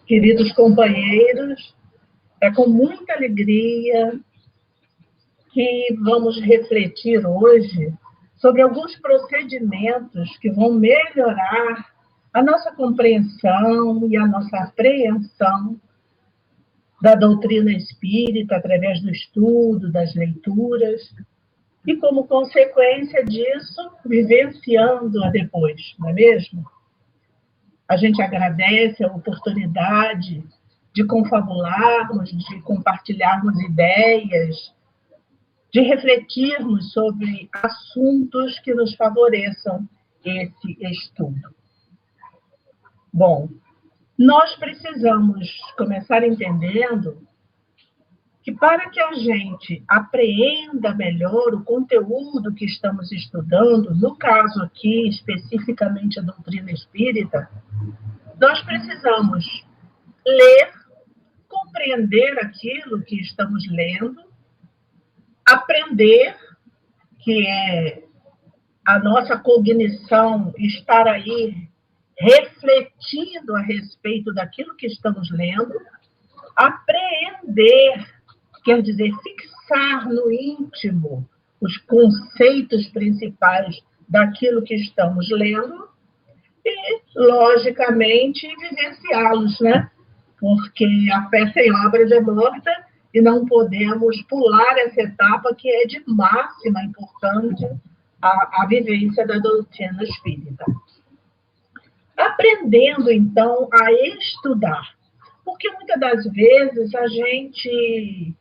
Queridos companheiros, é com muita alegria que vamos refletir hoje sobre alguns procedimentos que vão melhorar a nossa compreensão e a nossa apreensão da doutrina espírita através do estudo, das leituras, e como consequência disso, vivenciando-a depois, não é mesmo? A gente agradece a oportunidade de confabularmos, de compartilharmos ideias, de refletirmos sobre assuntos que nos favoreçam esse estudo. Bom, nós precisamos começar entendendo que para que a gente apreenda melhor o conteúdo que estamos estudando, no caso aqui, especificamente a doutrina espírita, nós precisamos ler, compreender aquilo que estamos lendo, aprender, que é a nossa cognição estar aí refletindo a respeito daquilo que estamos lendo, apreender, quer dizer, fixar no íntimo os conceitos principais daquilo que estamos lendo e, logicamente, vivenciá-los, né? Porque a fé sem obras é morta e não podemos pular essa etapa que é de máxima importância a vivência da doutrina espírita. Aprendendo, então, a estudar. Porque muitas das vezes a gente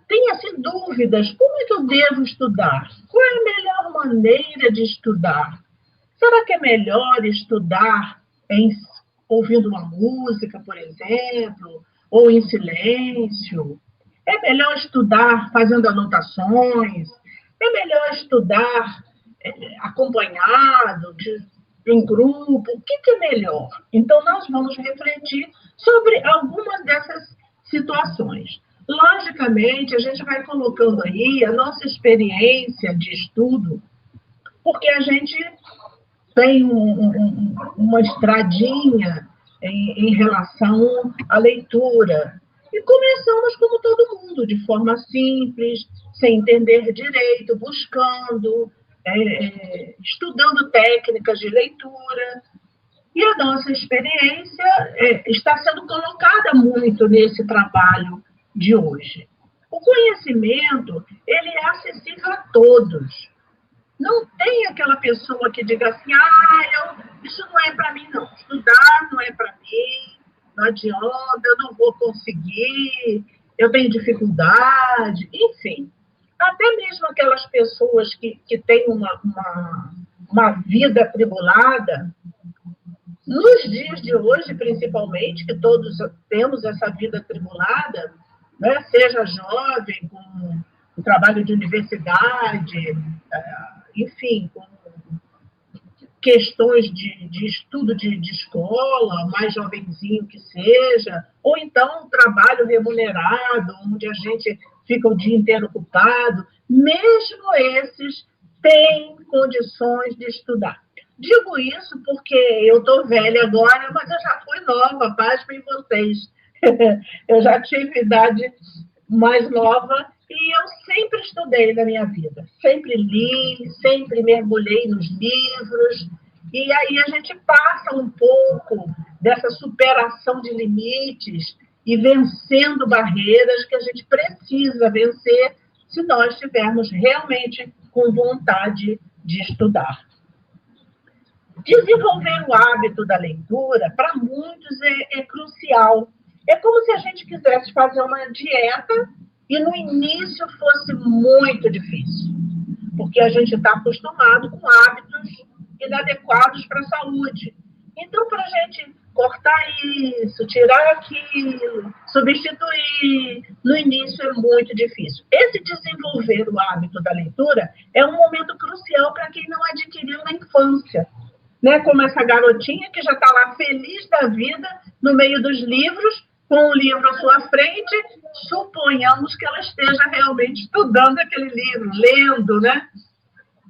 tem assim, dúvidas: como é que eu devo estudar? Qual é a melhor maneira de estudar? Será que é melhor estudar ouvindo uma música, por exemplo, ou em silêncio? É melhor estudar fazendo anotações? É melhor estudar acompanhado, em grupo? O que é melhor? Então, nós vamos refletir sobre algumas dessas situações. Logicamente, a gente vai colocando aí a nossa experiência de estudo, porque a gente tem uma estradinha em relação à leitura. E começamos como todo mundo, de forma simples, sem entender direito, buscando, estudando técnicas de leitura. E a nossa experiência está sendo colocada muito nesse trabalho de hoje. O conhecimento, ele é acessível a todos. Não tem aquela pessoa que diga assim: isso não é para mim, não. Estudar não é para mim, não adianta, eu não vou conseguir, eu tenho dificuldade. Enfim, até mesmo aquelas pessoas que têm uma vida atribulada, nos dias de hoje, principalmente, que todos temos essa vida atribulada, né? Seja jovem, com o trabalho de universidade, enfim, com questões de estudo de escola, mais jovenzinho que seja, ou então um trabalho remunerado, onde a gente fica o dia inteiro ocupado, mesmo esses têm condições de estudar. Digo isso porque eu estou velha agora, mas eu já fui nova, pasmem vocês. Eu já tive idade mais nova e eu sempre estudei na minha vida. Sempre li, sempre mergulhei nos livros. E aí a gente passa um pouco dessa superação de limites e vencendo barreiras que a gente precisa vencer se nós estivermos realmente com vontade de estudar. Desenvolver o hábito da leitura, para muitos, é crucial. É como se a gente quisesse fazer uma dieta e no início fosse muito difícil, porque a gente está acostumado com hábitos inadequados para a saúde. Então, para a gente cortar isso, tirar aquilo, substituir, no início é muito difícil. Esse desenvolver o hábito da leitura é um momento crucial para quem não adquiriu na infância. Né? Como essa garotinha que já está lá feliz da vida, no meio dos livros, com o livro à sua frente, suponhamos que ela esteja realmente estudando aquele livro, lendo, né?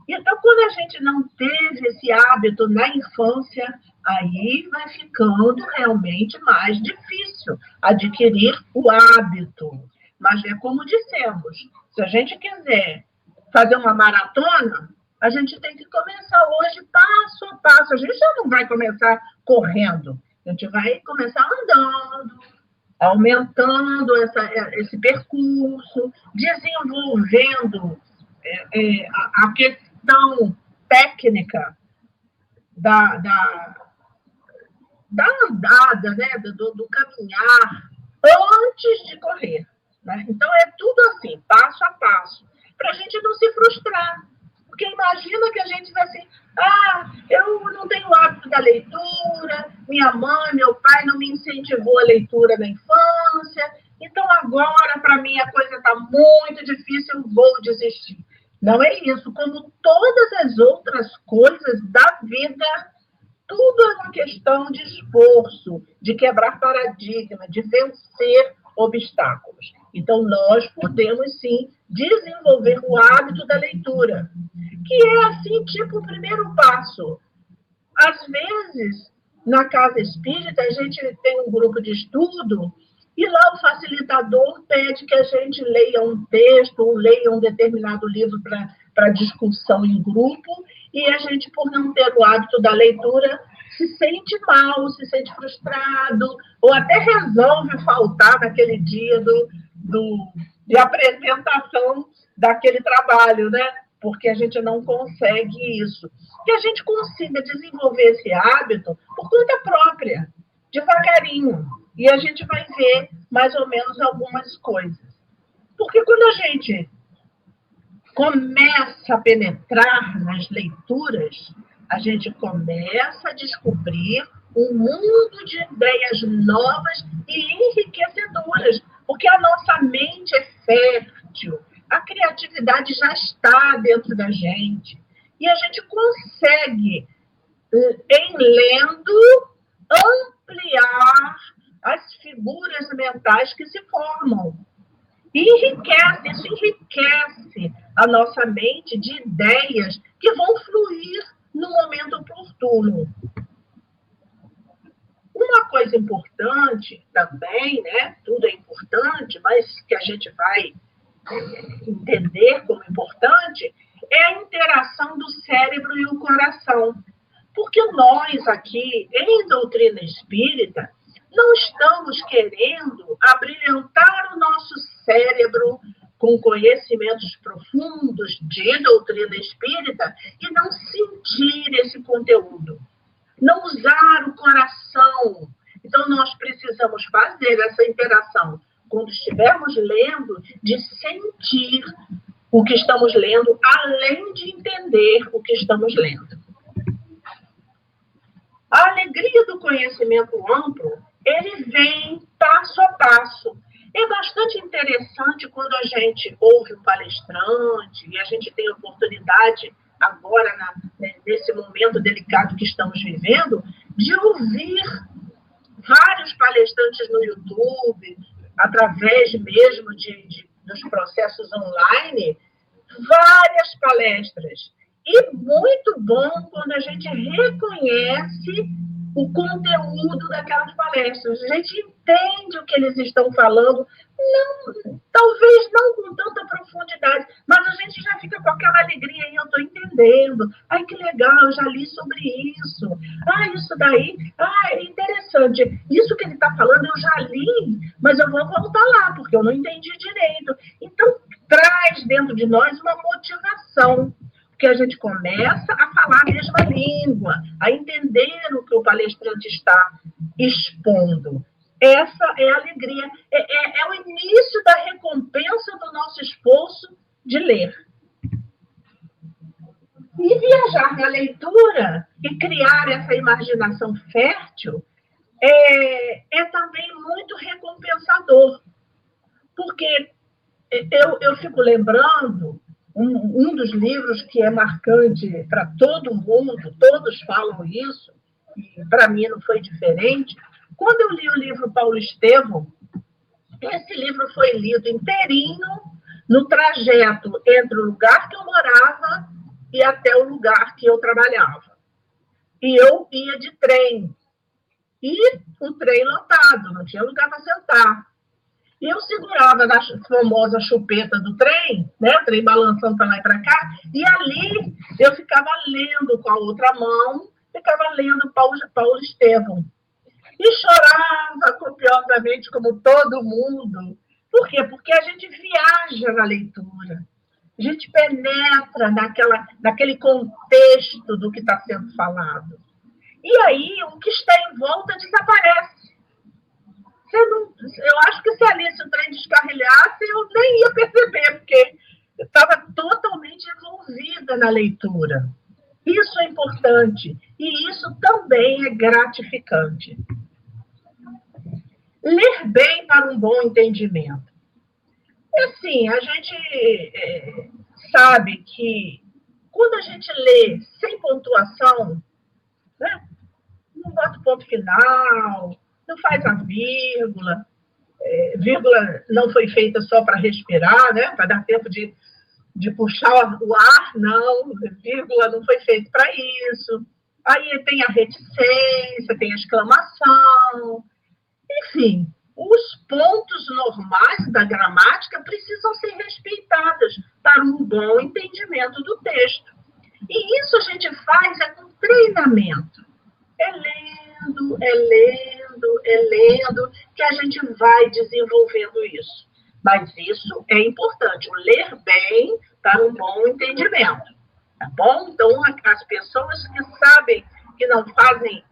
Então, quando a gente não teve esse hábito na infância, aí vai ficando realmente mais difícil adquirir o hábito. Mas é como dissemos, se a gente quiser fazer uma maratona, a gente tem que começar hoje passo a passo. A gente já não vai começar correndo, a gente vai começar andando, aumentando esse percurso, desenvolvendo a questão técnica da andada, né? do caminhar, antes de correr. Né? Então, é tudo assim, passo a passo, para a gente não se frustrar. Porque imagina que a gente vai assim, eu não tenho hábito da leitura, minha mãe, meu pai não me incentivou a leitura na infância, então agora, para mim, a coisa está muito difícil, eu vou desistir. Não é isso, como todas as outras coisas da vida, tudo é uma questão de esforço, de quebrar paradigma, de vencer obstáculos. Então, nós podemos, sim, desenvolver o hábito da leitura, que é, assim, tipo o primeiro passo. Às vezes, na casa espírita, a gente tem um grupo de estudo e lá o facilitador pede que a gente leia um texto ou leia um determinado livro para discussão em grupo, e a gente, por não ter o hábito da leitura, se sente mal, se sente frustrado, ou até resolve faltar naquele dia de apresentação daquele trabalho, né? Porque a gente não consegue isso. Que a gente consiga desenvolver esse hábito por conta própria, devagarinho. E a gente vai ver mais ou menos algumas coisas. Porque quando a gente começa a penetrar nas leituras, a gente começa a descobrir um mundo de ideias novas e enriquecedoras, porque a nossa mente é fértil, a criatividade já está dentro da gente, e a gente consegue, em lendo, ampliar as figuras mentais que se formam. E isso enriquece a nossa mente de ideias que vão fluir no momento oportuno. Uma coisa importante também, né? Tudo é importante, mas que a gente vai entender como importante, é a interação do cérebro e o coração. Porque nós aqui, em doutrina espírita, não estamos querendo abrilhantar o nosso cérebro com conhecimentos profundos de doutrina espírita e não sentir esse conteúdo, não usar o coração. Então, nós precisamos fazer essa interação, quando estivermos lendo, de sentir o que estamos lendo, além de entender o que estamos lendo. A alegria do conhecimento amplo, ele vem passo a passo. É bastante interessante quando a gente ouve um palestrante e a gente tem a oportunidade, agora, nesse momento delicado que estamos vivendo, de ouvir vários palestrantes no YouTube, através mesmo dos processos online, várias palestras. E muito bom quando a gente reconhece o conteúdo daquelas palestras. A gente entende o que eles estão falando, talvez não com tanta profundidade, mas a gente já fica com aquela alegria e eu estou entendendo. Ai, que legal, eu já li sobre isso. Isso daí, é interessante. Isso que ele está falando eu já li, mas eu vou voltar lá, porque eu não entendi direito. Então, traz dentro de nós uma motivação, porque a gente começa a falar a mesma língua, a entender o que o palestrante está expondo. Essa é a alegria, é o início da recompensa do nosso esforço de ler. E viajar na leitura e criar essa imaginação fértil é também muito recompensador, porque eu fico lembrando um dos livros que é marcante para todo mundo, todos falam isso, e para mim não foi diferente. Quando eu li o livro Paulo Estevam, esse livro foi lido inteirinho no trajeto entre o lugar que eu morava e até o lugar que eu trabalhava. E eu ia de trem. E o trem lotado, não tinha lugar para sentar. E eu segurava na famosa chupeta do trem, né? O trem balançando para lá e para cá, e ali eu ficava lendo com a outra mão, ficava lendo Paulo Estevam. E chorava copiosamente, como todo mundo. Por quê? Porque a gente viaja na leitura. A gente penetra naquele contexto do que está sendo falado. E aí, o que está em volta desaparece. Eu acho que se ali se o trem descarrilhasse, eu nem ia perceber, porque eu estava totalmente envolvida na leitura. Isso é importante. E isso também é gratificante. Ler bem para um bom entendimento. E assim, a gente sabe que quando a gente lê sem pontuação, né, não bota o ponto final, não faz a vírgula, vírgula não foi feita só para respirar, né, para dar tempo de puxar o ar, não, vírgula não foi feito para isso. Aí tem a reticência, tem a exclamação, enfim, os pontos normais da gramática precisam ser respeitados para um bom entendimento do texto. E isso a gente faz com treinamento. É lendo, é lendo, é lendo, que a gente vai desenvolvendo isso. Mas isso é importante, o ler bem para um bom entendimento. Tá bom? Então, as pessoas que sabem que não fazem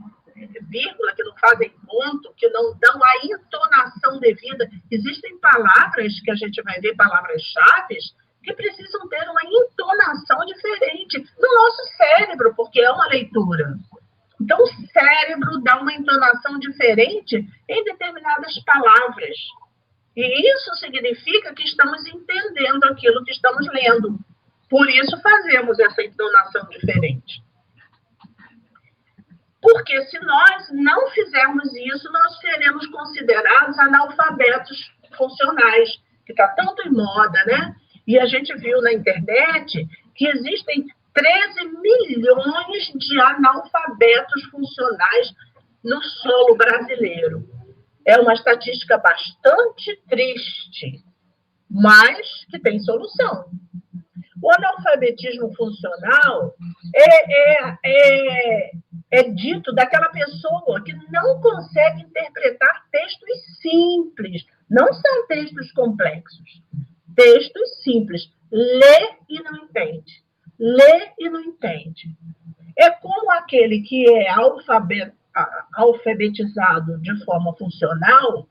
vírgula, que não fazem ponto, que não dão a entonação devida. Existem palavras que a gente vai ver, palavras-chave, que precisam ter uma entonação diferente no nosso cérebro, porque é uma leitura. Então, o cérebro dá uma entonação diferente em determinadas palavras. E isso significa que estamos entendendo aquilo que estamos lendo. Por isso, fazemos essa entonação diferente. Porque se nós não fizermos isso, nós seremos considerados analfabetos funcionais, que está tanto em moda, né? E a gente viu na internet que existem 13 milhões de analfabetos funcionais no solo brasileiro. É uma estatística bastante triste, mas que tem solução. O analfabetismo funcional é dito daquela pessoa que não consegue interpretar textos simples. Não são textos complexos. Textos simples. Lê e não entende. Lê e não entende. É como aquele que é alfabetizado de forma funcional,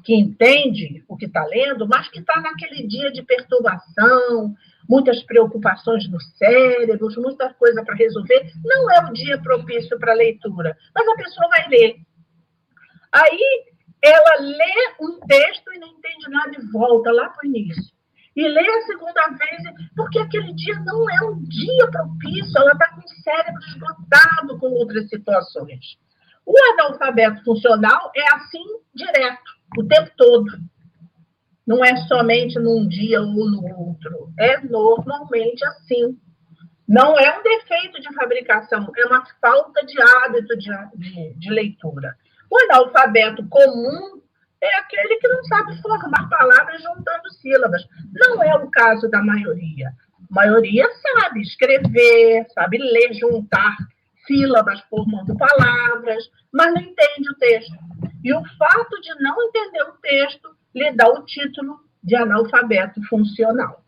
que entende o que está lendo, mas que está naquele dia de perturbação, muitas preocupações no cérebro, muita coisa para resolver. Não é o dia propício para leitura, mas a pessoa vai ler. Aí ela lê um texto e não entende nada e volta lá para o início. E lê a segunda vez, porque aquele dia não é um dia propício, ela está com o cérebro esgotado com outras situações. O analfabeto funcional é assim direto, o tempo todo. Não é somente num dia ou no outro. É normalmente assim. Não é um defeito de fabricação, é uma falta de hábito de leitura. O analfabeto comum é aquele que não sabe formar palavras juntando sílabas. Não é o caso da maioria. A maioria sabe escrever, sabe ler, juntar sílabas formando palavras, mas não entende o texto. E o fato de não entender o texto lhe dá o título de analfabeto funcional.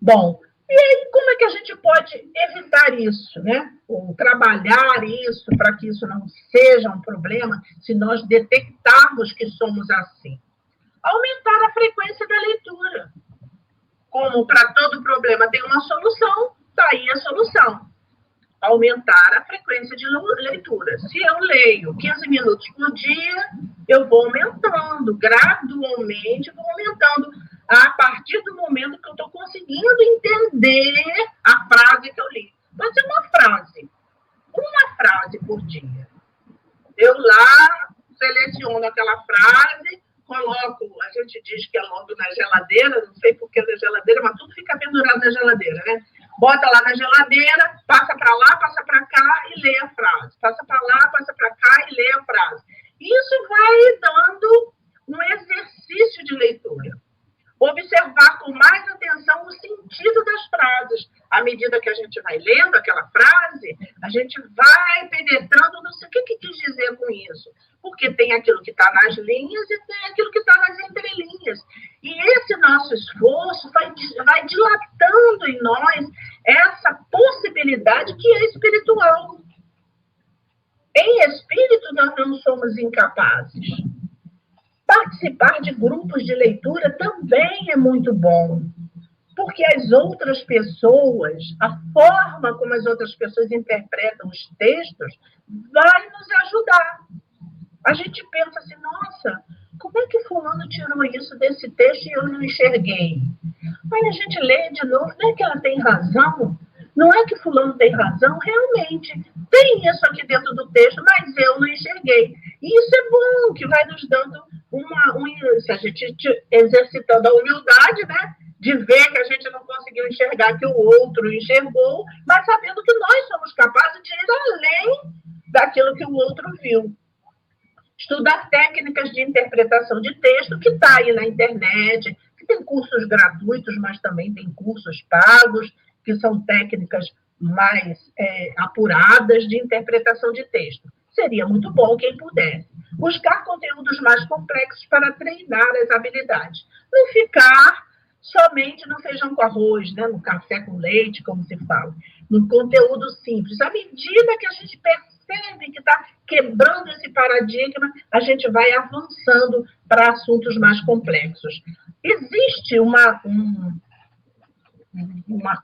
Bom, e aí como é que a gente pode evitar isso, né? Ou trabalhar isso para que isso não seja um problema, se nós detectarmos que somos assim? Aumentar a frequência da leitura. Como para todo problema tem uma solução, está aí a solução. Aumentar a frequência de leitura. Se eu leio 15 minutos por dia, eu vou aumentando, gradualmente vou aumentando, a partir do momento que eu estou conseguindo entender a frase que eu li. Pode ser uma frase por dia. Eu lá seleciono aquela frase, coloco, a gente diz que é logo na geladeira, não sei por que na geladeira, mas tudo fica pendurado na geladeira, né? bota lá na geladeira, passa para lá, passa para cá e lê a frase. Passa para lá, passa para cá e lê a frase. Isso vai dando um exercício de leitura. Observar com mais atenção o sentido das frases. À medida que a gente vai lendo aquela frase, a gente vai penetrando no o que quis dizer com isso. Porque tem aquilo que está nas linhas e tem aquilo que está nas entrelinhas. E esse nosso esforço vai dilatando em nós essa possibilidade que é espiritual. Em espírito, nós não somos incapazes. Participar de grupos de leitura também é muito bom, porque as outras pessoas, a forma como as outras pessoas interpretam os textos, vai nos ajudar. A gente pensa assim, nossa, como é que fulano tirou isso desse texto e eu não enxerguei? Aí a gente lê de novo, não é que ela tem razão? Não é que fulano tem razão? Realmente, tem isso aqui dentro do texto, mas eu não enxerguei. E isso é bom, que vai nos dando se a gente exercitando a humildade, né? De ver que a gente não conseguiu enxergar que o outro enxergou, mas sabendo que nós somos capazes de ir além daquilo que o outro viu. Estudar técnicas de interpretação de texto, que está aí na internet, que tem cursos gratuitos, mas também tem cursos pagos, que são técnicas mais apuradas de interpretação de texto. Seria muito bom quem pudesse. Buscar conteúdos mais complexos para treinar as habilidades. Não ficar somente no feijão com arroz, né? No café com leite, como se fala. No conteúdo simples. À medida que a gente percebe que está quebrando esse paradigma, a gente vai avançando para assuntos mais complexos. Existe uma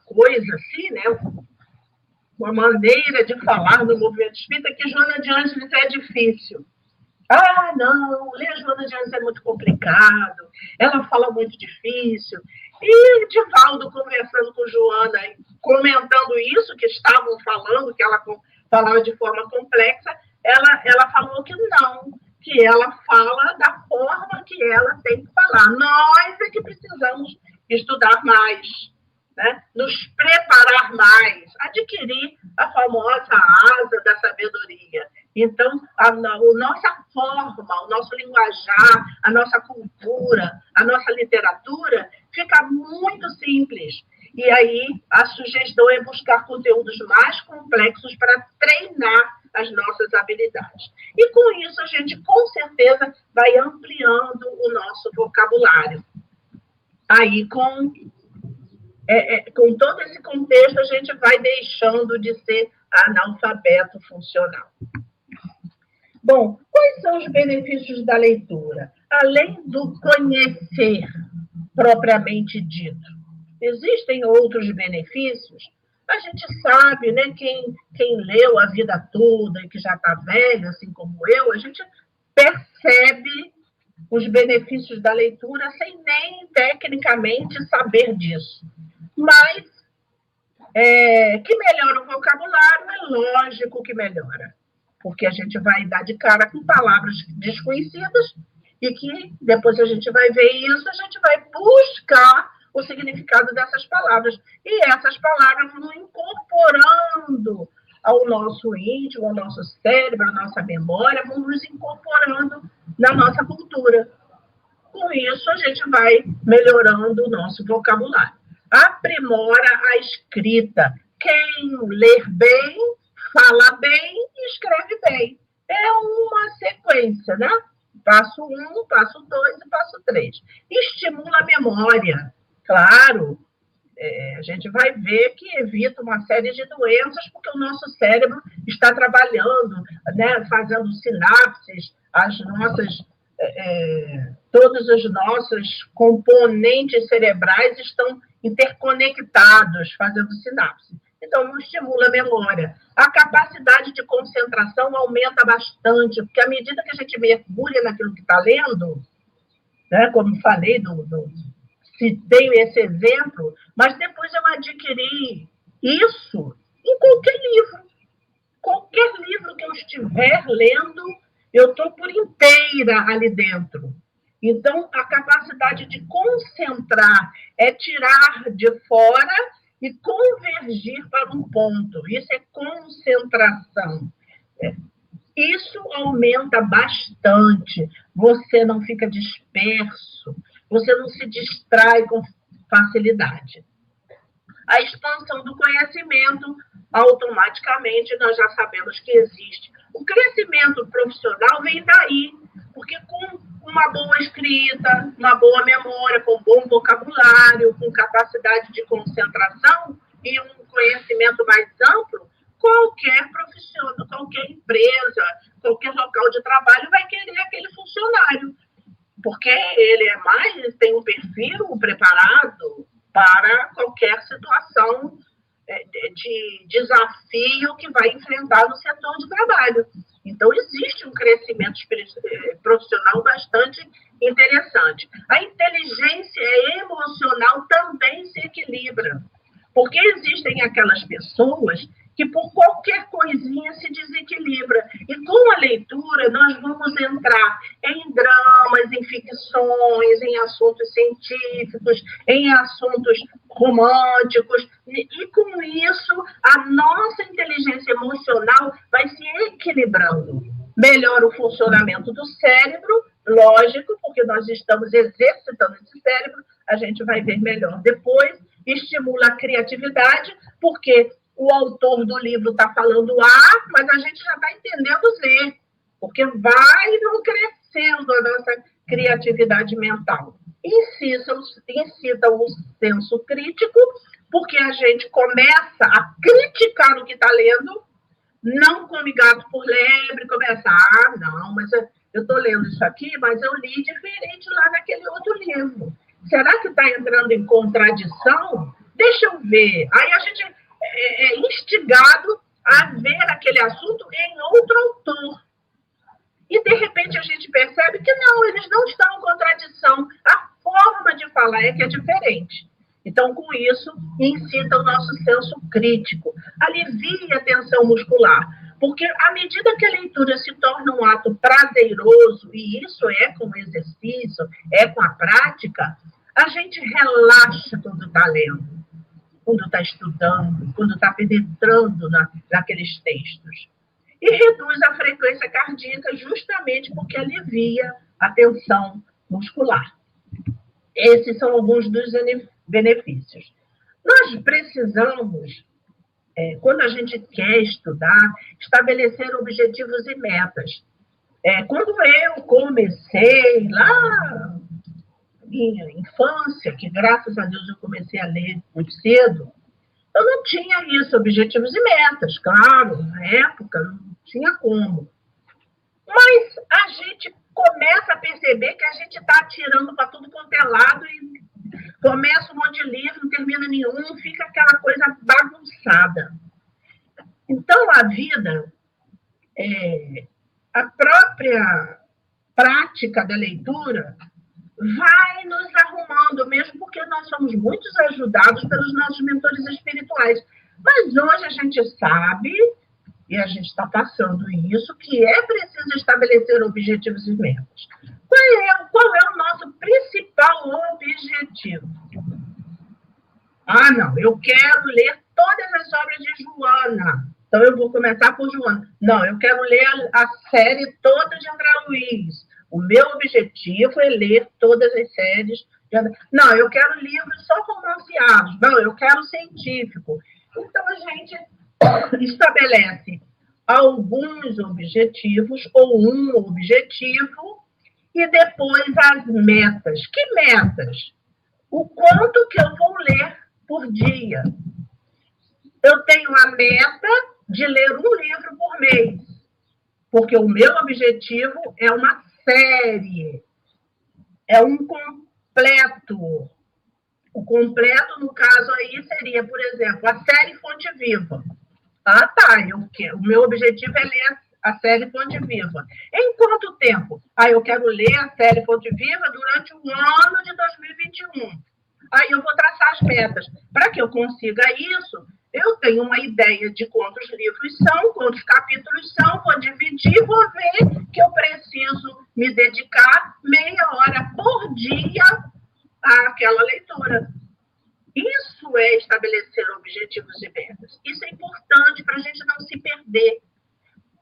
coisa assim, né? Uma maneira de falar no movimento espírita que Joana de Ângeles é difícil. Ah, não, ler Joana de Ângeles é muito complicado, ela fala muito difícil. E Divaldo conversando com Joana, comentando isso que estavam falando, que ela falava de forma complexa, ela falou que não, que ela fala da forma que ela tem que falar. Nós é que precisamos estudar mais, né? Nos preparar mais, adquirir a famosa asa da sabedoria. Então, a nossa forma, o nosso linguajar, a nossa cultura, a nossa literatura fica muito simples. E aí, a sugestão é buscar conteúdos mais complexos para treinar as nossas habilidades. E com isso, a gente, com certeza, vai ampliando o nosso vocabulário. Aí, com todo esse contexto, a gente vai deixando de ser analfabeto funcional. Bom, quais são os benefícios da leitura? Além do conhecer propriamente dito, existem outros benefícios? A gente sabe, né? Quem leu a vida toda e que já está velho, assim como eu, a gente percebe os benefícios da leitura sem nem tecnicamente saber disso. Mas que melhora o vocabulário, é lógico que melhora. Porque a gente vai dar de cara com palavras desconhecidas e que depois a gente vai ver isso, a gente vai buscar o significado dessas palavras. E essas palavras vão incorporando ao nosso íntimo, ao nosso cérebro, à nossa memória, vão nos incorporando na nossa cultura. Com isso, a gente vai melhorando o nosso vocabulário. Aprimora a escrita. Quem ler bem, fala bem e escreve bem. É uma sequência, né? Passo 1, passo 2 e passo 3. Estimula a memória. Claro, a gente vai ver que evita uma série de doenças, porque o nosso cérebro está trabalhando, né? Fazendo sinapses, todos os nossos componentes cerebrais estão interconectados, fazendo sinapse. Então, não estimula a memória. A capacidade de concentração aumenta bastante, porque à medida que a gente mergulha naquilo que está lendo, né, como falei, citei esse exemplo, mas depois eu adquiri isso em qualquer livro. Qualquer livro que eu estiver lendo, eu estou por inteira ali dentro. Então, a capacidade de concentrar é tirar de fora e converter convergir para um ponto. Isso é concentração. Isso aumenta bastante. Você não fica disperso, você não se distrai com facilidade. A expansão do conhecimento, automaticamente, nós já sabemos que existe. O crescimento profissional vem daí, porque com uma boa escrita, uma boa memória, com bom vocabulário, com capacidade de concentração e um conhecimento mais amplo, qualquer profissional, qualquer empresa, qualquer local de trabalho vai querer aquele funcionário, porque ele tem um perfil preparado para qualquer situação de desafio que vai enfrentar no setor de trabalho. Então, existe um crescimento profissional bastante interessante. A inteligência emocional também se equilibra, porque existem aquelas pessoas que por qualquer coisinha se desequilibra. E com a leitura, nós vamos entrar em dramas, em ficções, em assuntos científicos, em assuntos românticos. E com isso, a nossa inteligência emocional vai se equilibrando. Melhora o funcionamento do cérebro, lógico, porque nós estamos exercitando esse cérebro, a gente vai ver melhor depois. Estimula a criatividade, porque o autor do livro está falando A, mas a gente já está entendendo Z, porque vai crescendo a nossa criatividade mental. Incita o senso crítico, porque a gente começa a criticar o que está lendo, não come gato por lebre, começa, não, mas eu estou lendo isso aqui, mas eu li diferente lá naquele outro livro. Será que está entrando em contradição? Deixa eu ver. Aí a gente é instigado a ver aquele assunto em outro autor. E, de repente, a gente percebe que não, eles não estão em contradição. A forma de falar é que é diferente. Então, com isso, incita o nosso senso crítico. Alivia a tensão muscular. Porque, à medida que a leitura se torna um ato prazeroso, e isso é com o exercício, é com a prática, a gente relaxa quando está lendo, quando está estudando, quando está penetrando naqueles textos. E reduz a frequência cardíaca justamente porque alivia a tensão muscular. Esses são alguns dos benefícios. Nós precisamos, quando a gente quer estudar, estabelecer objetivos e metas. Quando eu comecei lá minha infância, que graças a Deus eu comecei a ler muito cedo, eu não tinha isso, objetivos e metas, claro, na época não tinha como. Mas a gente começa a perceber que a gente está atirando para tudo quanto é lado e começa um monte de livro, não termina nenhum, fica aquela coisa bagunçada. Então, a vida, a própria prática da leitura vai nos arrumando, mesmo porque nós somos muito ajudados pelos nossos mentores espirituais. Mas hoje a gente sabe, e a gente está passando isso, que é preciso estabelecer objetivos e metas. Qual é o nosso principal objetivo? Não, eu quero ler todas as obras de Joana. Então, eu vou começar por Joana. Não, eu quero ler a série toda de André Luiz. O meu objetivo é ler todas as séries. Não, eu quero livros só romanceados. Não, eu quero científico. Então, a gente estabelece alguns objetivos ou um objetivo e depois as metas. Que metas? O quanto que eu vou ler por dia? Eu tenho a meta de ler um livro por mês, porque o meu objetivo é uma série, é um completo. O completo, no caso aí, seria, por exemplo, a série Fonte Viva. O meu objetivo é ler a série Fonte Viva. Em quanto tempo? Eu quero ler a série Fonte Viva durante o ano de 2021. Aí eu vou traçar as metas. Para que eu consiga isso, eu tenho uma ideia de quantos livros são, quantos capítulos são, vou dividir, vou ver que eu preciso me dedicar meia hora por dia àquela leitura. Isso é estabelecer objetivos e metas. Isso é importante para a gente não se perder,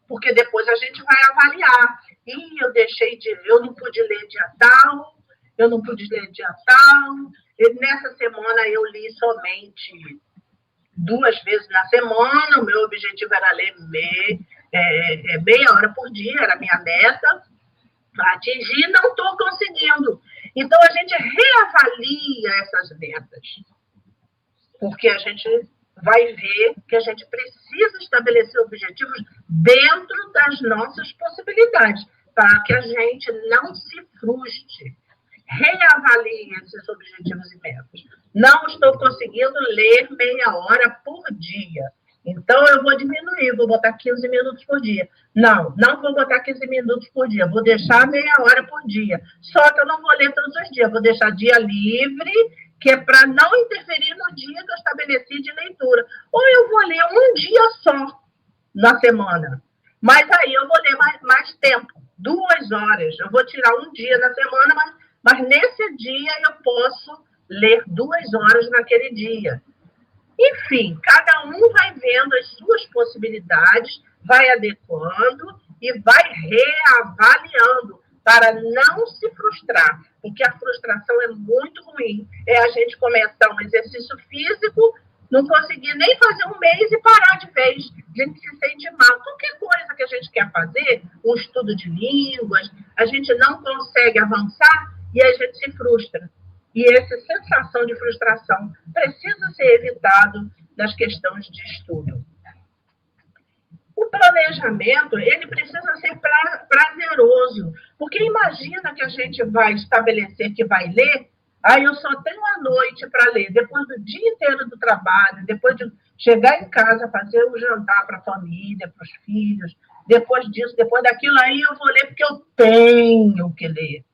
porque depois a gente vai avaliar. Eu deixei de ler, eu não pude ler dia tal, eu não pude ler dia tal. E nessa semana eu li somente 2 vezes na semana. O meu objetivo era ler meia hora por dia, era a minha meta para atingir, não estou conseguindo. Então a gente reavalia essas metas, porque a gente vai ver que a gente precisa estabelecer objetivos dentro das nossas possibilidades, para que a gente não se frustre. Reavalie esses objetivos e metas. Não estou conseguindo ler meia hora por dia. Então, eu vou diminuir, vou botar 15 minutos por dia. Não vou botar 15 minutos por dia, vou deixar meia hora por dia. Só que eu não vou ler todos os dias, vou deixar dia livre, que é para não interferir no dia que eu estabeleci de leitura. Ou eu vou ler um dia só na semana, mas aí eu vou ler mais tempo, 2 horas. Eu vou tirar um dia na semana, mas nesse dia eu posso ler 2 horas naquele dia. Enfim, cada um vai vendo as suas possibilidades, vai adequando e vai reavaliando para não se frustrar, porque a frustração é muito ruim. É a gente começar um exercício físico, não conseguir nem fazer um mês e parar de vez. A gente se sente mal. Qualquer coisa que a gente quer fazer, um estudo de línguas, a gente não consegue avançar e a gente se frustra. E essa sensação de frustração precisa ser evitado nas questões de estudo. O planejamento, ele precisa ser prazeroso, porque imagina que a gente vai estabelecer que vai ler, aí eu só tenho a noite para ler, depois do dia inteiro do trabalho, depois de chegar em casa, fazer o jantar para a família, para os filhos, depois disso, depois daquilo, aí eu vou ler porque eu tenho que ler.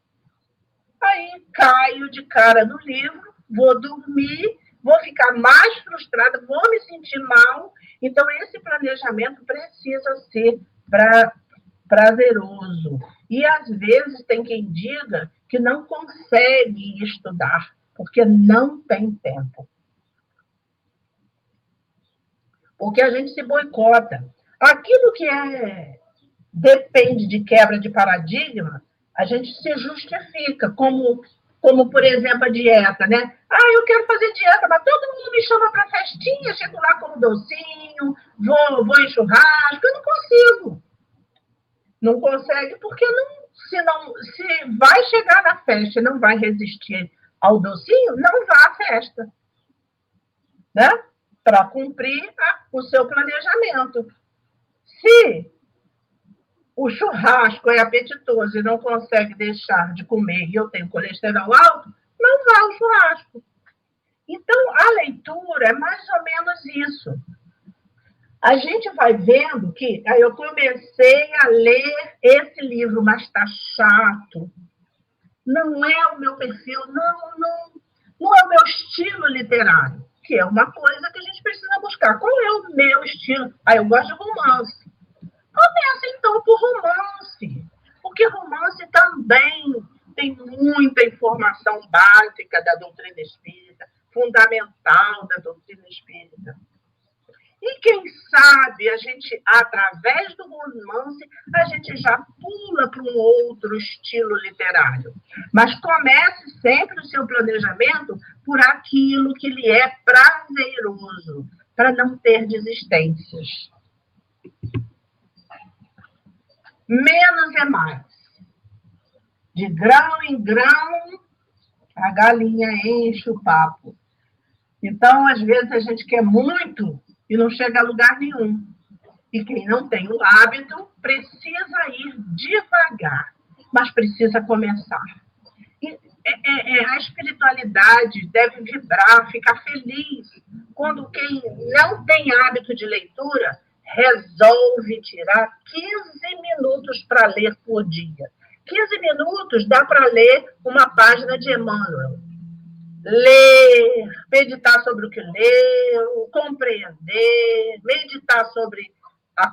Aí caio de cara no livro, vou dormir, vou ficar mais frustrada, vou me sentir mal. Então, esse planejamento precisa ser prazeroso. E, às vezes, tem quem diga que não consegue estudar, porque não tem tempo. Porque a gente se boicota. Aquilo que depende de quebra de paradigma, a gente se justifica, como por exemplo, a dieta, né? Eu quero fazer dieta, mas todo mundo me chama para festinha, chego lá como docinho, vou em churrasco, eu não consigo. Não consegue porque se vai chegar na festa e não vai resistir ao docinho, não vá à festa, né? Para cumprir o seu planejamento. Se o churrasco é apetitoso e não consegue deixar de comer e eu tenho colesterol alto, não vá ao churrasco. Então, a leitura é mais ou menos isso. A gente vai vendo que aí eu comecei a ler esse livro, mas está chato. Não é o meu perfil, não é o meu estilo literário, que é uma coisa que a gente precisa buscar. Qual é o meu estilo? Eu gosto de romance. Começa, então, por romance, porque romance também tem muita informação básica da doutrina espírita, fundamental da doutrina espírita. E quem sabe a gente, através do romance, a gente já pula para um outro estilo literário. Mas comece sempre o seu planejamento por aquilo que lhe é prazeroso, para não ter desistências. Menos é mais. De grão em grão, a galinha enche o papo. Então, às vezes, a gente quer muito e não chega a lugar nenhum. E quem não tem o hábito precisa ir devagar, mas precisa começar. E a espiritualidade deve vibrar, ficar feliz quando quem não tem hábito de leitura resolve tirar 15 minutos para ler por dia. 15 minutos dá para ler uma página de Emmanuel. Ler, meditar sobre o que leu, compreender, meditar sobre a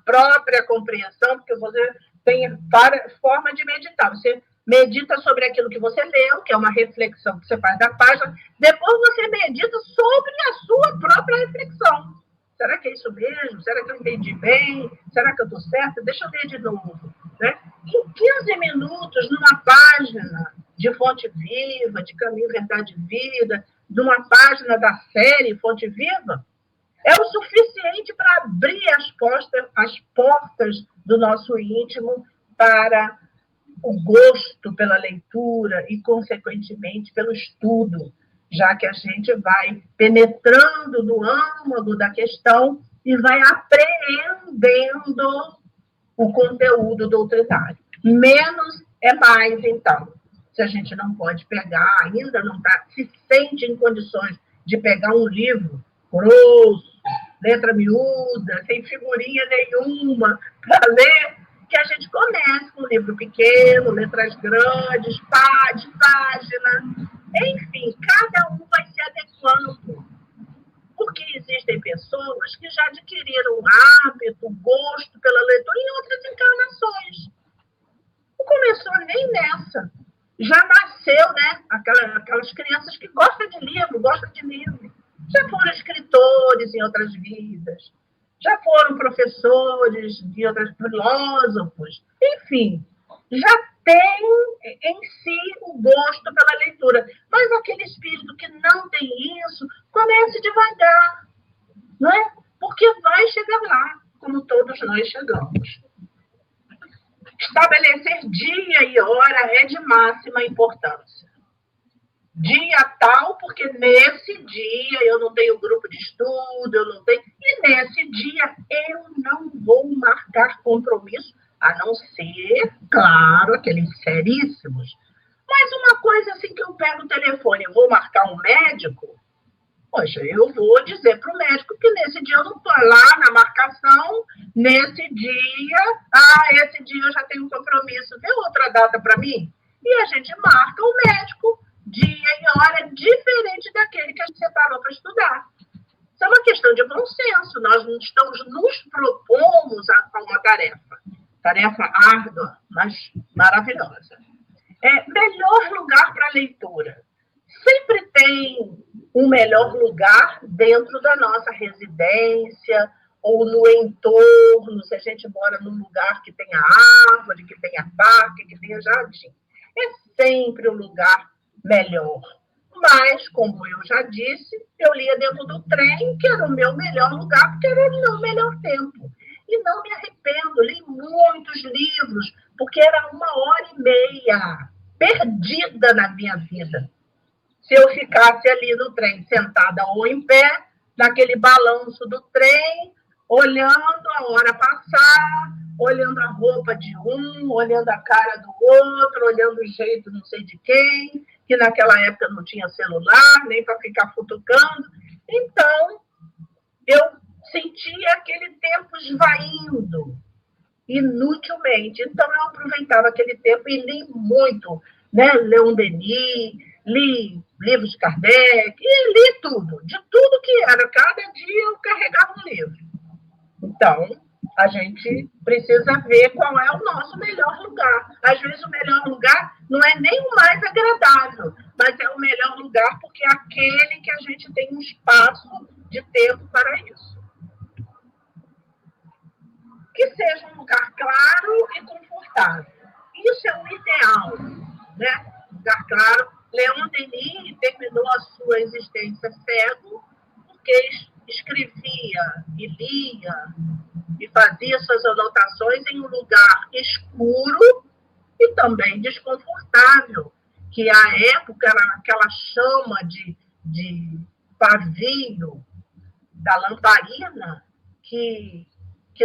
própria compreensão, porque você tem várias formas de meditar. Você medita sobre aquilo que você leu, que é uma reflexão que você faz da página, depois você medita sobre a sua própria reflexão. Será que é isso mesmo? Será que eu entendi bem? Será que eu estou certa? Deixa eu ler de novo. Né? Em 15 minutos, numa página de Fonte Viva, de Caminho, Verdade e Vida, numa página da série Fonte Viva, é o suficiente para abrir as portas do nosso íntimo para o gosto pela leitura e, consequentemente, pelo estudo, já que a gente vai penetrando no âmago da questão e vai apreendendo o conteúdo doutrinário. Menos é mais, então. Se a gente não pode pegar, ainda não se sente em condições de pegar um livro grosso, letra miúda, sem figurinha nenhuma, para ler, que a gente comece com um livro pequeno, letras grandes, de página. Enfim, cada um vai se adequando. Porque existem pessoas que já adquiriram hábito, gosto pela leitura em outras encarnações. Não começou nem nessa. Já nasceu, né? Aquelas crianças que gostam de livro. Já foram escritores em outras vidas. Já foram professores de outros filósofos. Enfim, já tem em si o gosto pela leitura. Mas aquele espírito que não tem isso, comece devagar. Não é? Porque vai chegar lá, como todos nós chegamos. Estabelecer dia e hora é de máxima importância. Dia tal, porque nesse dia eu não tenho grupo de estudo, eu não tenho. E nesse dia eu não vou marcar compromisso, a não ser, claro, aqueles seríssimos. Mas uma coisa assim que eu pego o telefone e vou marcar um médico, poxa, eu vou dizer para o médico que nesse dia eu não estou lá na marcação, nesse dia, esse dia eu já tenho um compromisso, tem outra data para mim? E a gente marca o médico, dia e hora diferente daquele que a gente separou para estudar. Isso é uma questão de bom senso, nós não estamos nos propomos a uma tarefa árdua, mas maravilhosa. Melhor lugar para leitura. Sempre tem um melhor lugar dentro da nossa residência ou no entorno, se a gente mora num lugar que tenha árvore, que tenha parque, que tenha jardim. É sempre um lugar melhor. Mas, como eu já disse, eu lia dentro do trem, que era o meu melhor lugar, porque era o meu melhor tempo. E não me arrependo, li muitos livros, porque era 1h30 perdida na minha vida. Se eu ficasse ali no trem, sentada ou em pé, naquele balanço do trem, olhando a hora passar, olhando a roupa de um, olhando a cara do outro, olhando o jeito não sei de quem, que naquela época não tinha celular, nem para ficar futucando. Então, eu sentia aquele tempo esvaindo, inutilmente. Então, eu aproveitava aquele tempo e li muito, né? Leon Denis, li livros de Kardec, e li tudo, de tudo que era. Cada dia eu carregava um livro. Então, a gente precisa ver qual é o nosso melhor lugar. Às vezes, o melhor lugar não é nem o mais agradável, mas é o melhor lugar porque é aquele que a gente tem um espaço de tempo para isso. Que seja um lugar claro e confortável. Isso é o ideal, né? Lugar claro. Leon Denis terminou a sua existência cego porque escrevia e lia e fazia suas anotações em um lugar escuro e também desconfortável, que à época era aquela chama de pavio da lamparina que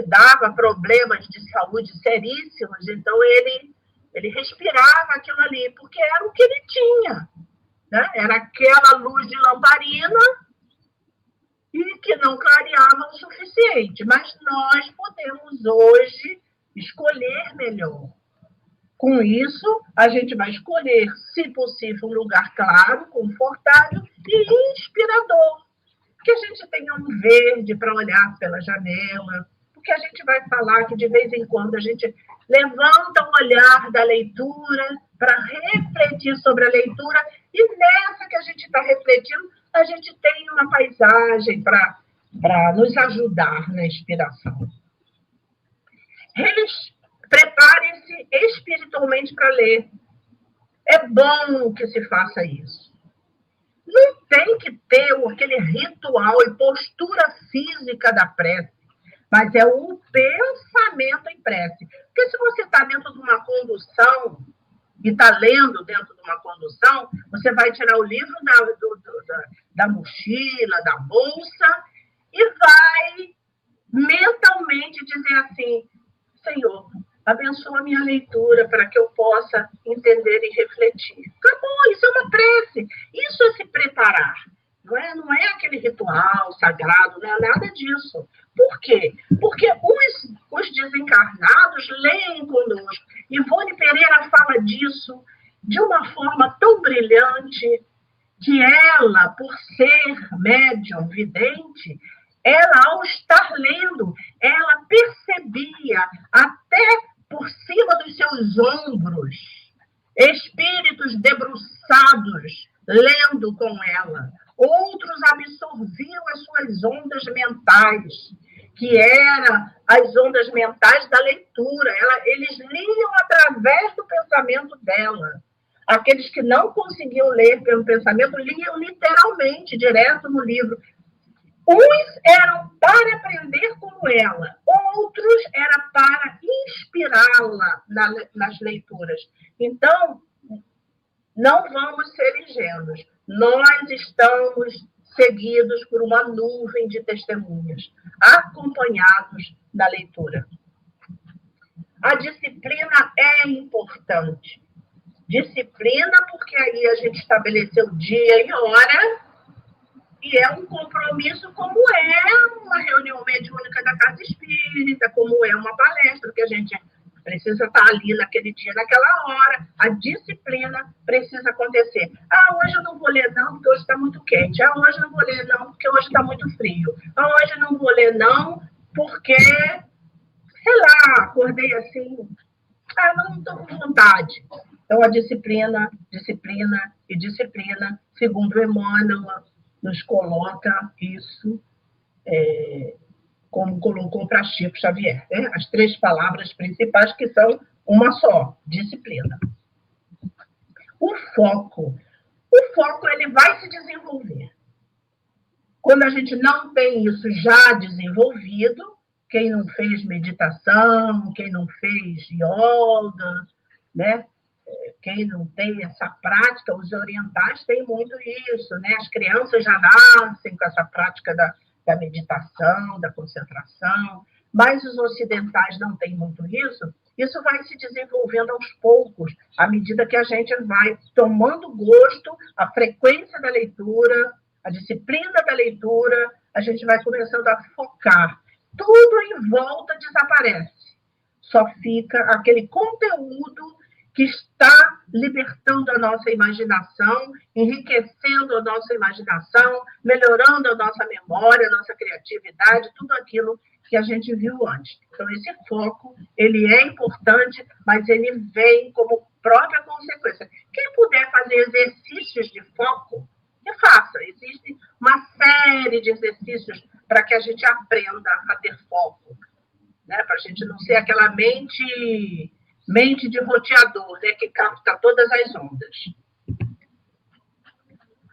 dava problemas de saúde seríssimos, então ele respirava aquilo ali, porque era o que ele tinha, né? Era aquela luz de lamparina e que não clareava o suficiente, mas nós podemos hoje escolher melhor. Com isso, a gente vai escolher, se possível, um lugar claro, confortável e inspirador, que a gente tenha um verde para olhar pela janela, porque a gente vai falar que de vez em quando a gente levanta o olhar da leitura para refletir sobre a leitura, e nessa que a gente está refletindo, a gente tem uma paisagem para nos ajudar na inspiração. Preparem-se espiritualmente para ler. É bom que se faça isso. Não tem que ter aquele ritual e postura física da prece, mas é o pensamento em prece. Porque se você está dentro de uma condução e está lendo dentro de uma condução, você vai tirar o livro da mochila, da bolsa, e vai mentalmente dizer assim: Senhor, abençoa a minha leitura para que eu possa entender e refletir. Acabou, isso é uma prece. Isso é se preparar. Não é aquele ritual sagrado, não é nada disso. Por quê? Porque os desencarnados leem conosco. Ivone Pereira fala disso de uma forma tão brilhante que ela, por ser médium vidente, ela, ao estar lendo, ela percebia até por cima dos seus ombros espíritos debruçados lendo com ela. Outros absorviam as suas ondas mentais, que eram as ondas mentais da leitura. Eles liam através do pensamento dela. Aqueles que não conseguiam ler pelo pensamento, liam literalmente, direto no livro. Uns eram para aprender como ela, outros era para inspirá-la nas leituras. Então, não vamos ser ingênuos. Nós estamos seguidos por uma nuvem de testemunhas, acompanhados na leitura. A disciplina é importante. Disciplina porque aí a gente estabeleceu dia e hora, e é um compromisso como é uma reunião mediúnica da Casa Espírita, como é uma palestra, que a gente precisa estar ali naquele dia, naquela hora. A disciplina precisa acontecer. Hoje eu não vou ler não, porque hoje está muito quente. Hoje eu não vou ler não, porque hoje está muito frio. Hoje eu não vou ler não, porque, sei lá, acordei assim. Não estou com vontade. Então, a disciplina, segundo Emmanuel, nos coloca isso, como colocou para Chico Xavier, né? As 3 palavras principais, que são uma só: disciplina. O foco ele vai se desenvolver. Quando a gente não tem isso já desenvolvido, quem não fez meditação, quem não fez yoga, né? Quem não tem essa prática, os orientais têm muito isso, né? As crianças já nascem com essa prática da meditação, da concentração, mas os ocidentais não têm muito isso. Isso vai se desenvolvendo aos poucos, à medida que a gente vai tomando gosto, a frequência da leitura, a disciplina da leitura, a gente vai começando a focar. Tudo em volta desaparece. Só fica aquele conteúdo que está libertando a nossa imaginação, enriquecendo a nossa imaginação, melhorando a nossa memória, a nossa criatividade, tudo aquilo que a gente viu antes. Então, esse foco, ele é importante, mas ele vem como própria consequência. Quem puder fazer exercícios de foco, que faça. Existe uma série de exercícios para que a gente aprenda a ter foco, né? Para a gente não ser aquela mente de roteador, né, que capta todas as ondas.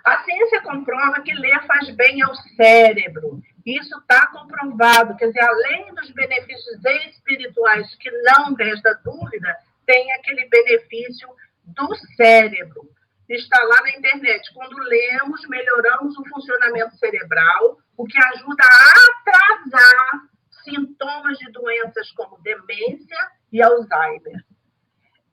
A ciência comprova que ler faz bem ao cérebro. Isso está comprovado. Quer dizer, além dos benefícios espirituais, que não resta dúvida, tem aquele benefício do cérebro. Está lá na internet. Quando lemos, melhoramos o funcionamento cerebral, o que ajuda a atrasar sintomas de doenças como demência e Alzheimer.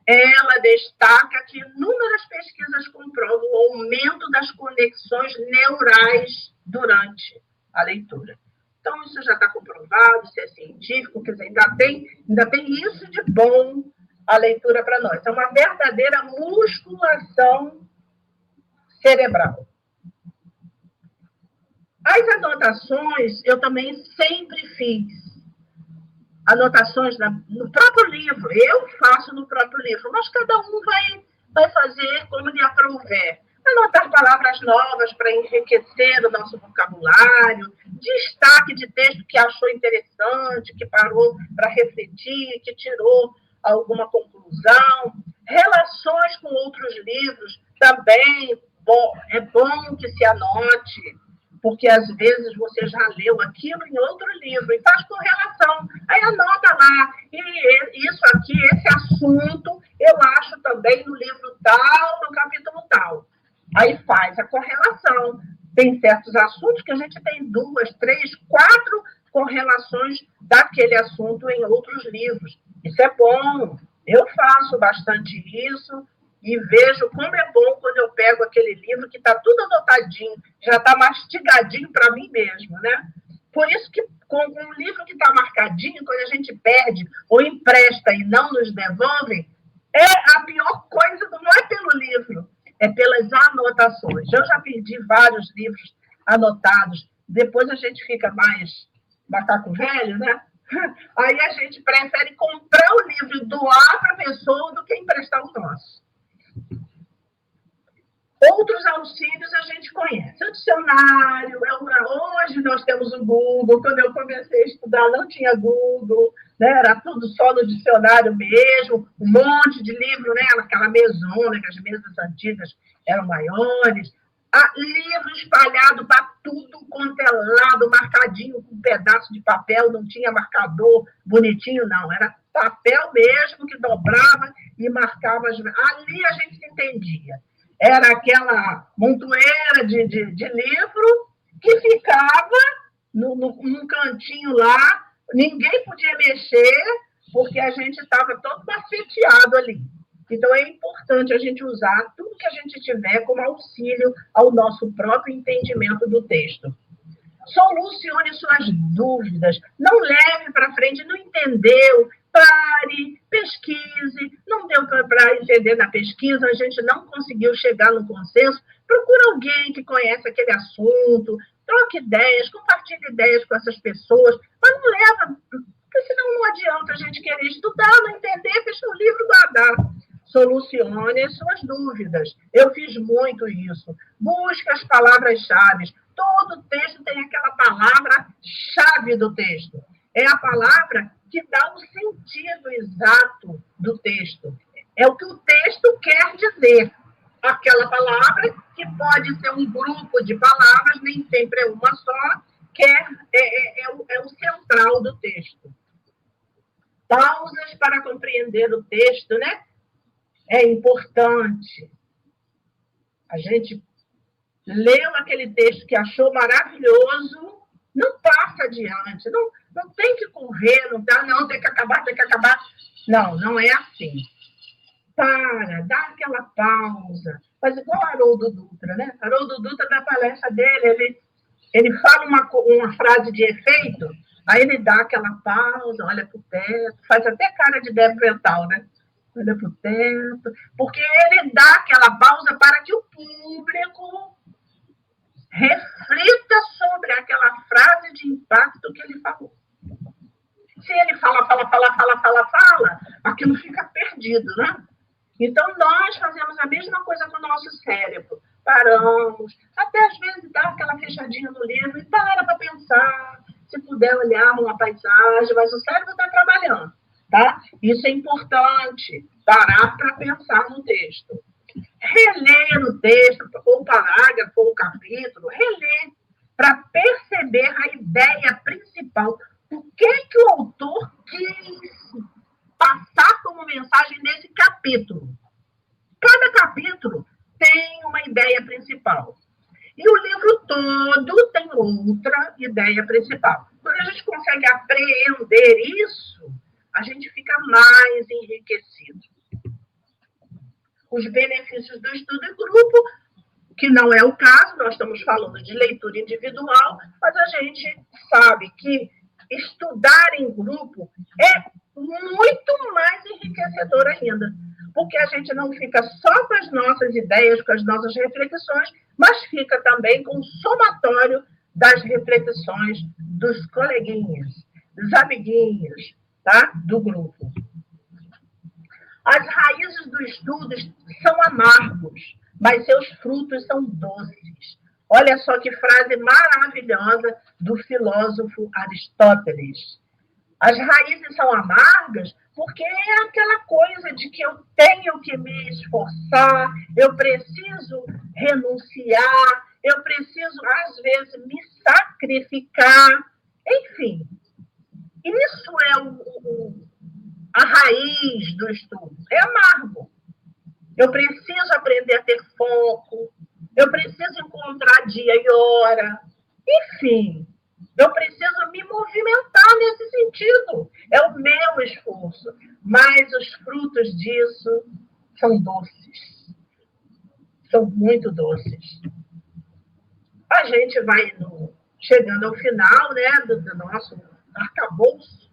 Ela destaca que inúmeras pesquisas comprovam o aumento das conexões neurais durante a leitura. Então, isso já está comprovado, isso é científico, quer dizer, ainda tem isso de bom a leitura para nós. É uma verdadeira musculação cerebral. As anotações, eu também sempre fiz. Anotações no próprio livro. Eu faço no próprio livro, mas cada um vai fazer como lhe aprouver. Anotar palavras novas para enriquecer o nosso vocabulário, destaque de texto que achou interessante, que parou para refletir, que tirou alguma conclusão, relações com outros livros também. Bom, é bom que se anote, porque às vezes você já leu aquilo em outro livro e faz correlação. Aí anota lá, e isso aqui, esse assunto, eu acho também no livro tal, no capítulo tal. Aí faz a correlação. Tem certos assuntos que a gente tem 2, 3, 4 correlações daquele assunto em outros livros. Isso é bom. Eu faço bastante isso e vejo como é bom quando eu pego aquele livro que está tudo anotadinho, já está mastigadinho para mim mesmo, né? Por isso que com um livro que está marcadinho, quando a gente perde ou empresta e não nos devolve, é a pior coisa, não é pelo livro, é pelas anotações. Eu já perdi vários livros anotados, depois a gente fica mais macaco velho, né? Aí a gente prefere comprar o livro e doar para a pessoa do que emprestar o nosso. Outros auxílios a gente conhece. O dicionário, hoje nós temos o Google. Quando eu comecei a estudar, não tinha Google, né? Era tudo só no dicionário mesmo, um monte de livro, né? Aquela mesona, que as mesas antigas eram maiores. Livro espalhado para tudo quanto é lado, marcadinho com um pedaço de papel, não tinha marcador bonitinho, não. Era papel mesmo que dobrava e marcava. Ali a gente se entendia. Era aquela montoeira de livro que ficava num cantinho lá, ninguém podia mexer, porque a gente estava todo maceteado ali. Então, é importante a gente usar tudo que a gente tiver como auxílio ao nosso próprio entendimento do texto. Solucione suas dúvidas, não leve para frente, não entendeu, pare, pesquise, não deu para entender na pesquisa, a gente não conseguiu chegar no consenso, procura alguém que conhece aquele assunto, troque ideias, compartilhe ideias com essas pessoas, mas não leva, porque senão não adianta a gente querer estudar, não entender, fecha o livro e guardar. Solucione suas dúvidas. Eu fiz muito isso. Busque as palavras-chave. Todo texto tem aquela palavra-chave do texto. É a palavra que dá o sentido exato do texto. É o que o texto quer dizer. Aquela palavra, que pode ser um grupo de palavras, nem sempre é uma só, que é o central do texto. Pausas para compreender o texto, né? É importante. A gente leu aquele texto que achou maravilhoso, não passa adiante, não tem que correr, não, tem que acabar, tem que acabar. Não, não é assim. Dá aquela pausa. Faz igual Haroldo Dutra, né? Haroldo Dutra, na palestra dele, ele fala uma frase de efeito, aí ele dá aquela pausa, olha para o teto, faz até cara de débil mental, né? Olha para o teto, porque ele dá aquela pausa para que o público reflita sobre aquela frase de impacto que ele falou. Se ele fala, aquilo fica perdido, né? Então, nós fazemos a mesma coisa com o nosso cérebro. Paramos, até às vezes dá aquela fechadinha no livro e para pensar, se puder olhar uma paisagem, mas o cérebro está trabalhando, tá? Isso é importante, parar para pensar no texto. Reler o texto, ou o parágrafo, ou o capítulo, reler, para perceber a ideia principal. O que o autor quis passar como mensagem nesse capítulo? Cada capítulo tem uma ideia principal. E o livro todo tem outra ideia principal. Quando a gente consegue apreender isso, a gente fica mais enriquecido. Os benefícios do estudo em grupo, que não é o caso, nós estamos falando de leitura individual, mas a gente sabe que estudar em grupo é muito mais enriquecedor ainda, porque a gente não fica só com as nossas ideias, com as nossas reflexões, mas fica também com o somatório das reflexões dos coleguinhas, dos amiguinhos, tá? Do grupo. As raízes do estudo são amargos, mas seus frutos são doces. Olha só que frase maravilhosa do filósofo Aristóteles. As raízes são amargas porque é aquela coisa de que eu tenho que me esforçar, eu preciso renunciar, eu preciso, às vezes, me sacrificar. Enfim, isso é a raiz do estudo. É amargo. Eu preciso aprender a ter foco, eu preciso encontrar dia e hora. Enfim, eu preciso me movimentar nesse sentido. É o meu esforço. Mas os frutos disso são doces. São muito doces. A gente vai chegando ao final, né, do nosso arcabouço,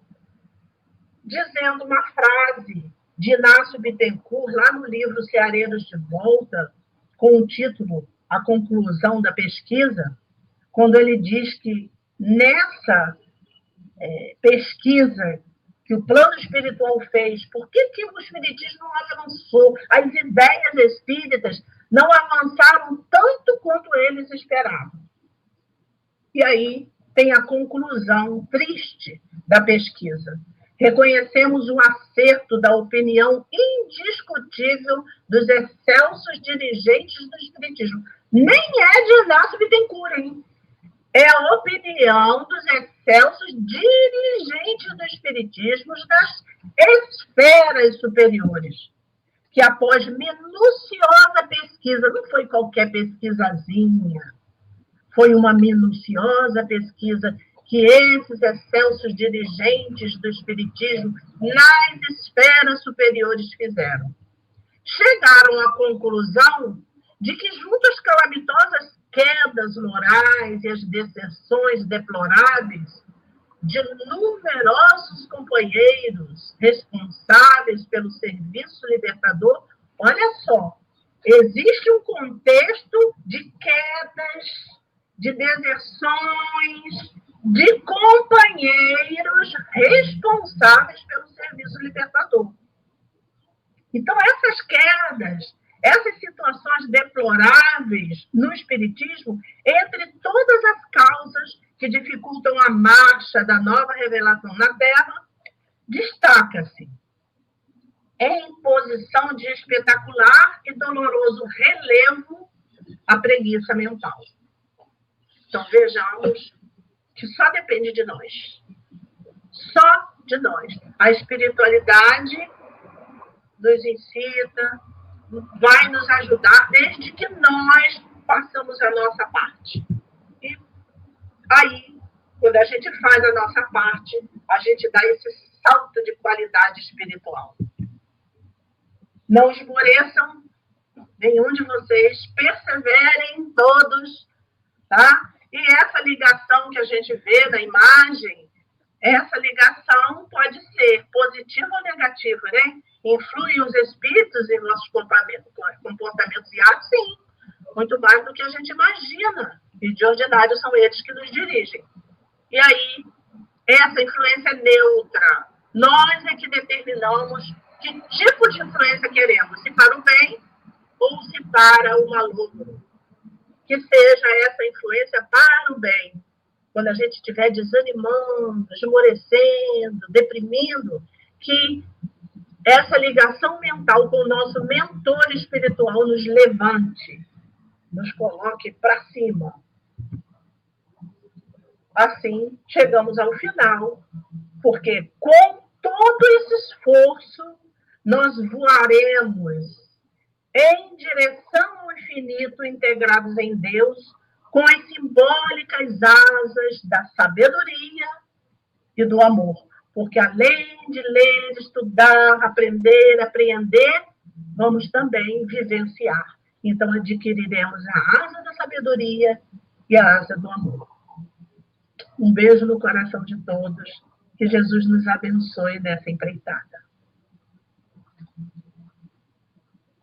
dizendo uma frase de Inácio Bittencourt, lá no livro Ceareiros de Volta, com o título A Conclusão da Pesquisa, quando ele diz que nessa pesquisa que o plano espiritual fez, por que o espiritismo não avançou? As ideias espíritas não avançaram tanto quanto eles esperavam. E aí tem a conclusão triste da pesquisa. Reconhecemos o acerto da opinião indiscutível dos excelsos dirigentes do espiritismo. Nem é de Inácio Bittencourt, hein? É a opinião dos excelsos dirigentes do espiritismo das esferas superiores, que após minuciosa pesquisa, não foi qualquer pesquisazinha, foi uma minuciosa pesquisa que esses excelsos dirigentes do espiritismo nas esferas superiores fizeram. Chegaram à conclusão de que, junto às calamitosas quedas morais e as deserções deploráveis de numerosos companheiros responsáveis pelo serviço libertador, olha só, existe um contexto de quedas, de deserções, de companheiros responsáveis pelo serviço libertador. Então, essas quedas, essas situações deploráveis no espiritismo, entre todas as causas que dificultam a marcha da nova revelação na Terra, destaca-se em posição de espetacular e doloroso relevo a preguiça mental. Então, vejamos que só depende de nós. Só de nós. A espiritualidade nos incita, vai nos ajudar, desde que nós façamos a nossa parte. E aí, quando a gente faz a nossa parte, a gente dá esse salto de qualidade espiritual. Não esmoreçam, nenhum de vocês, perseverem todos, tá? E essa ligação que a gente vê na imagem, essa ligação pode ser positiva ou negativa, né? Influem os espíritos em nossos comportamentos e atos? Sim, muito mais do que a gente imagina. E de ordinário são eles que nos dirigem. E aí, essa influência é neutra. Nós é que determinamos que tipo de influência queremos, se para o bem ou se para o malogro. Que seja essa influência para o bem. Quando a gente estiver desanimando, esmorecendo, deprimindo, que essa ligação mental com o nosso mentor espiritual nos levante, nos coloque para cima. Assim, chegamos ao final, porque com todo esse esforço, nós voaremos em direção ao infinito, integrados em Deus, com as simbólicas asas da sabedoria e do amor. Porque além de ler, estudar, aprender, apreender, vamos também vivenciar. Então, adquiriremos a asa da sabedoria e a asa do amor. Um beijo no coração de todos. Que Jesus nos abençoe nessa empreitada.